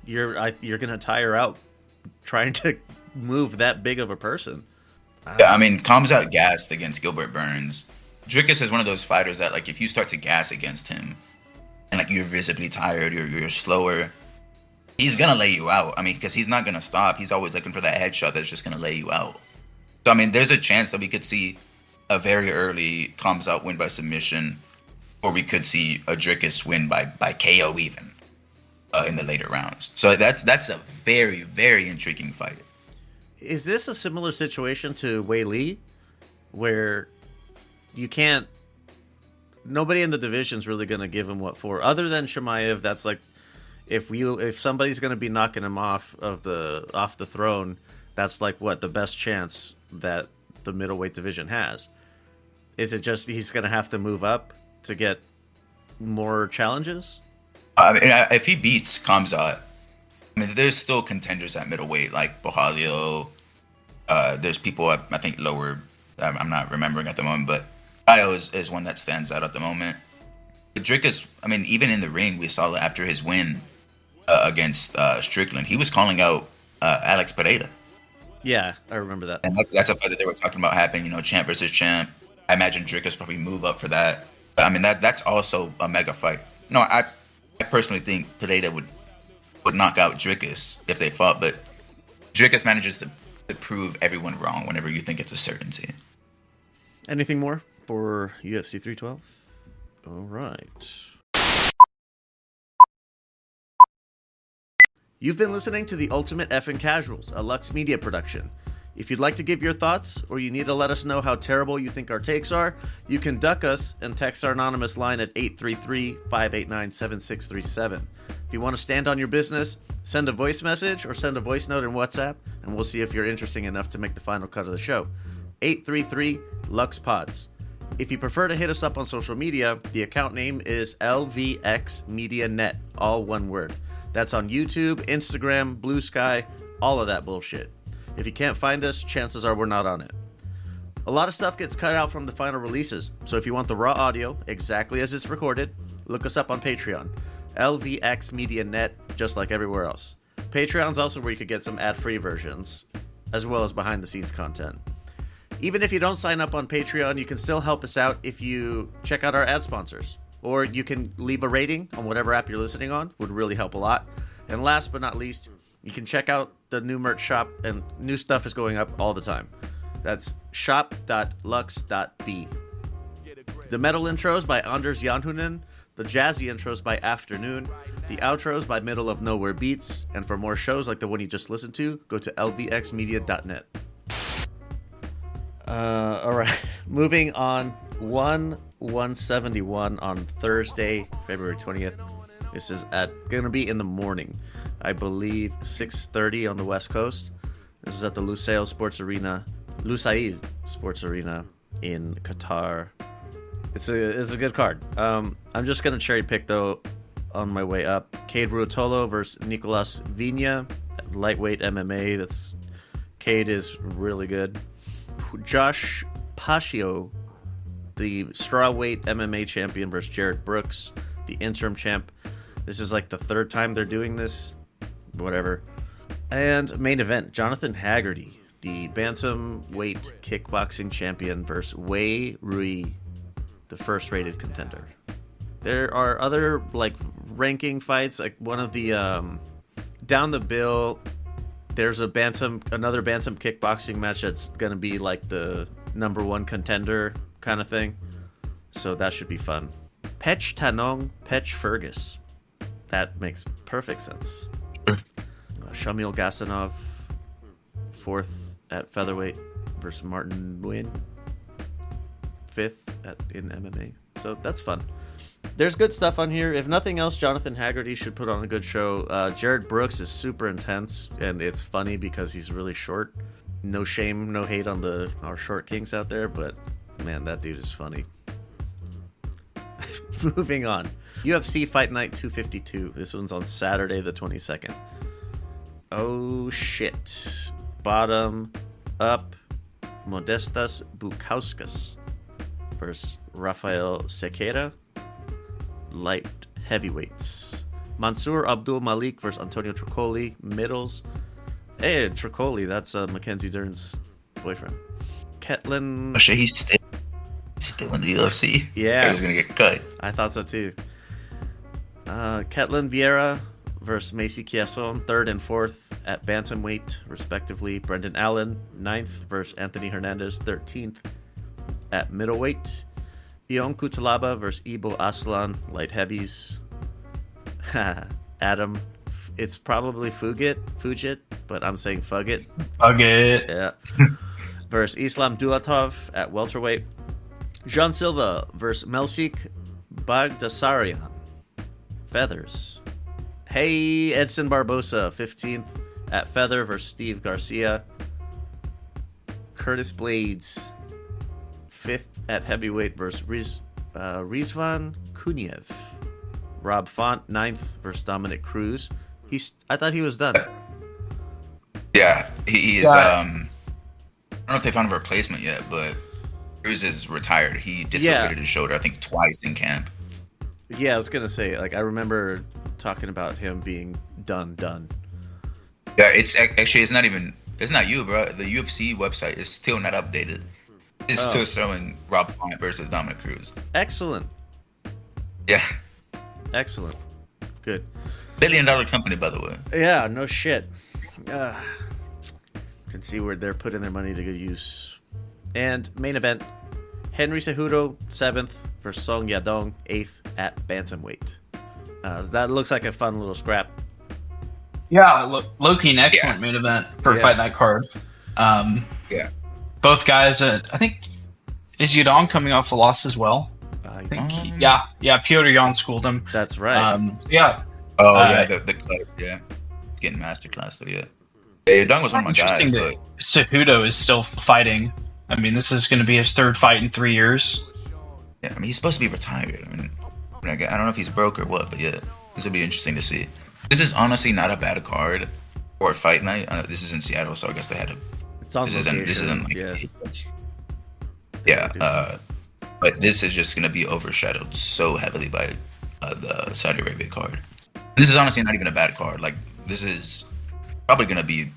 you're going to tire out trying to move that big of a person. Yeah, I mean, Combs out gassed against Gilbert Burns. Dricus is one of those fighters that, like, if you start to gas against him, and like you're visibly tired, you're slower, he's gonna lay you out. I mean, because he's not gonna stop. He's always looking for that headshot that's just gonna lay you out. So I mean, there's a chance that we could see a very early Combs out win by submission, or we could see a Dricus win by KO even in the later rounds. So that's a very, very intriguing fight. Is this a similar situation to Wei Li, where you can't? Nobody in the division's really going to give him what for, other than Chimaev. That's like, if somebody's going to be knocking him off the throne, that's like what the best chance that the middleweight division has. Is it just he's going to have to move up to get more challenges? I mean, if he beats Kamzat, I mean, there's still contenders at middleweight like Bohalio. There's people I think lower. I'm not remembering at the moment, but Io is one that stands out at the moment. But Dricus, I mean, even in the ring, we saw after his win against Strickland, he was calling out Alex Pereira. Yeah, I remember that. And that's a fight that they were talking about happening, champ versus champ. I imagine Dricus probably move up for that. But I mean, that's also a mega fight. No, I personally think Pereira would knock out Dricus if they fought, but Dricus manages to prove everyone wrong whenever you think it's a certainty. Anything more for UFC 312? All right. You've been listening to The Ultimate Effin' Casuals, a Lux Media production. If you'd like to give your thoughts, or you need to let us know how terrible you think our takes are, you can duck us and text our anonymous line at 833-589-7637. If you want to stand on your business, send a voice message or send a voice note in WhatsApp, and we'll see if you're interesting enough to make the final cut of the show. 833-LUXPODS. If you prefer to hit us up on social media, the account name is LVX Media Net, all one word. That's on YouTube, Instagram, Blue Sky, all of that bullshit. If you can't find us, chances are we're not on it. A lot of stuff gets cut out from the final releases, so if you want the raw audio exactly as it's recorded, look us up on Patreon. LVX Media Net, just like everywhere else. Patreon's also where you could get some ad-free versions, as well as behind-the-scenes content. Even if you don't sign up on Patreon, you can still help us out if you check out our ad sponsors. Or you can leave a rating on whatever app you're listening on, would really help a lot. And last but not least, you can check out the new merch shop, and new stuff is going up all the time. That's shop.lux.b. The metal intros by Anders Janhunen, the jazzy intros by Afternoon, the outros by Middle of Nowhere Beats, and for more shows like the one you just listened to, go to lvxmedia.net. All right, moving on. 171 on Thursday, February 20th. This is gonna be in the morning, I believe 6:30 on the West Coast. This is at the Lusail Sports Arena in Qatar. It's a good card. I'm just gonna cherry pick though on my way up. Cade Ruotolo versus Nicolas Vigna, lightweight MMA. Cade is really good. Josh Paccio, the strawweight MMA champion, versus Jared Brooks, the interim champ. This is like the third time they're doing this. Whatever. And main event, Jonathan Haggerty, the bantamweight kickboxing champion, versus Wei Rui, the first-rated contender. There are other ranking fights. Like one of the down the bill, there's another bantam kickboxing match that's gonna be like the number one contender kind of thing. So that should be fun. Pech Tanong, Pech Fergus. That makes perfect sense. Sure. Shamil Gasanov, fourth at featherweight versus Martin Nguyen, fifth in MMA. So that's fun. There's good stuff on here. If nothing else, Jonathan Haggerty should put on a good show. Jared Brooks is super intense, and it's funny because he's really short. No shame, no hate on our short kings out there, but man, that dude is funny. Moving on. UFC Fight Night 252. This one's on Saturday the 22nd. Oh shit. Bottom up. Modestas Bukauskas versus Rafael Sequeira. Light heavyweights. Mansour Abdul Malik versus Antonio Tricoli. Middles. Hey, Tricoli, that's Mackenzie Dern's ex-boyfriend. Ketlin. Oh shit, he's still in the UFC. Yeah. He was gonna get cut. I thought so too. Ketlin Vieira versus Macy Chiasson, 3rd and 4th at bantamweight, respectively. Brendan Allen, 9th versus Anthony Hernandez, 13th at middleweight. Ion Kutalaba versus Ibo Aslan, light heavies. Adam, it's probably Fugit, but I'm saying Fugit. Fugit. Yeah. Versus Islam Dulatov at welterweight. Jean Silva versus Melsik Bagdasaryan, feathers. Hey, Edson Barbosa, 15th at feather versus Steve Garcia. Curtis Blades, 5th at heavyweight versus Rizvan Kuniev. Rob Font, 9th versus Dominic Cruz. I thought he was done. Yeah, he is. I don't know if they found a replacement yet, but Cruz is retired. He dislocated his shoulder, I think, twice in camp. Yeah, I was gonna say, like, I remember talking about him being done. Yeah, it's not you, bro. The UFC website is still not updated. It's still showing Rob Font versus Dominic Cruz. Excellent. Yeah. Excellent. Good. $1 billion company, by the way. Yeah, no shit. Can see where they're putting their money to good use. And main event, Henry Cejudo, 7th versus Song Yadong, 8th at bantamweight. That looks like a fun little scrap. Yeah, Loki, an excellent main event for a fight night card. Yeah. Both guys, I think, is Yadong coming off a loss as well? I think Piotr Jan schooled him. That's right. The club, yeah. Getting masterclass, yeah. Yadong was one of my guys. Interesting that Cejudo is still fighting. I mean, this is going to be his 3rd fight in 3 years. Yeah, I mean, he's supposed to be retired. I mean, I don't know if he's broke or what, but yeah, this will be interesting to see. This is honestly not a bad card for a fight night. This is in Seattle, so I guess they had to. It's on this isn't like but this is just going to be overshadowed so heavily by the Saudi Arabia card. This is honestly not even a bad card. Like, this is probably going to be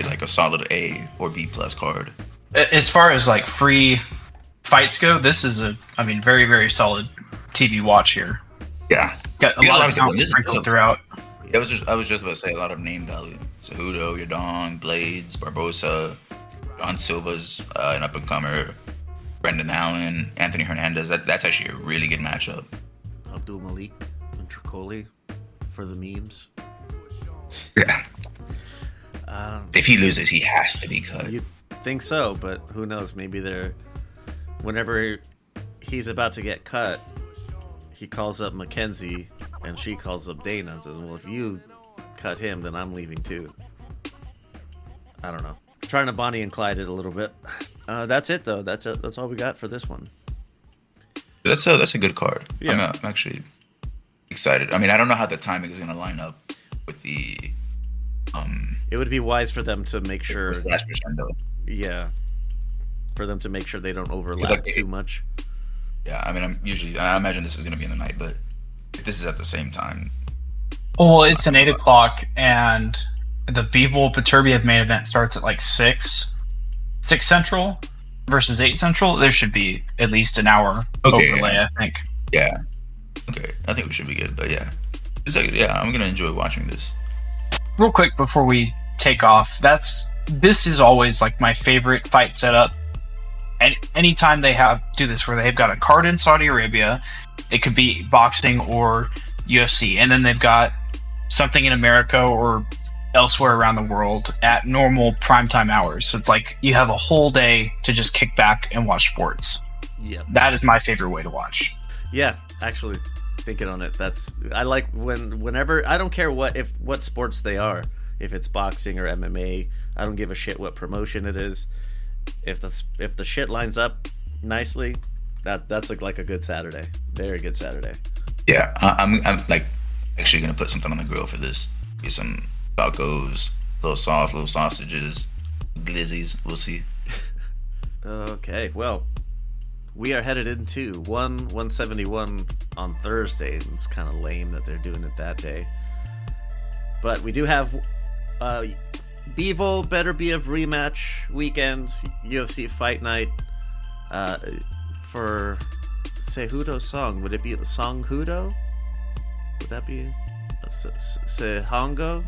like a solid A or B plus card. As far as like free fights go, this is very, very solid TV watch here. Yeah, got a lot of talent sprinkled throughout. I was just about to say a lot of name value. Cejudo, Yadong, Blades, Barbosa, John Silva's an up and comer, Brendan Allen, Anthony Hernandez. That's actually a really good matchup. Abdul Malik and Tricoli for the memes. Yeah. If he loses, he has to be cut. You think so, but who knows? Maybe whenever he's about to get cut, he calls up Mackenzie and she calls up Dana and says, well, if you cut him, then I'm leaving too. I don't know. Trying to Bonnie and Clyde it a little bit. That's it, though. That's all we got for this one. That's a good card. Yeah. I'm actually excited. I mean, I don't know how the timing is going to line up with the... It would be wise for them to make sure... Last percent, though. Yeah. For them to make sure they don't overlap too much. Yeah, I mean, I imagine this is going to be in the night, but if this is at the same time... Well, it's an 8 o'clock, and the Bivol Peturbiev main event starts at like 6 Central versus 8 Central. There should be at least an hour overlay, I think. Yeah. Okay, I think we should be good, but yeah. I'm going to enjoy watching this. Real quick before we take off, this is always like my favorite fight setup. And anytime they do this where they've got a card in Saudi Arabia, it could be boxing or UFC, and then they've got something in America or elsewhere around the world at normal primetime hours. So it's like you have a whole day to just kick back and watch sports. Yeah, that is my favorite way to watch. Yeah, actually, thinking on it, I like whenever, I don't care what sports they are, if it's boxing or MMA, I don't give a shit what promotion it is. If the shit lines up nicely, that's like a good Saturday, very good Saturday. Yeah, I'm like actually gonna put something on the grill for this. Get some tacos, little sauce, little sausages, glizzies. We'll see. Okay, well, we are headed into 171 on Thursday. It's kind of lame that they're doing it that day, but we do have Beevil better be a rematch weekend, UFC Fight Night. For Cejudo's song, would it be Song Hudo? Would that be Sehongo?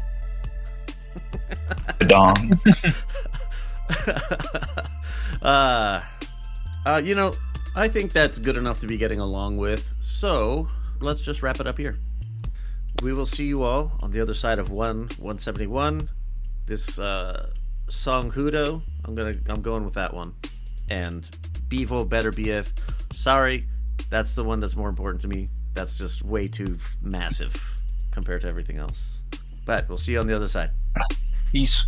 Dong. I think that's good enough to be getting along with. So let's just wrap it up here. We will see you all on the other side of 171. This Song Hudo, I'm going with that one. And Bevo better be sorry, that's the one that's more important to me. That's just way too massive compared to everything else. But we'll see you on the other side. Peace.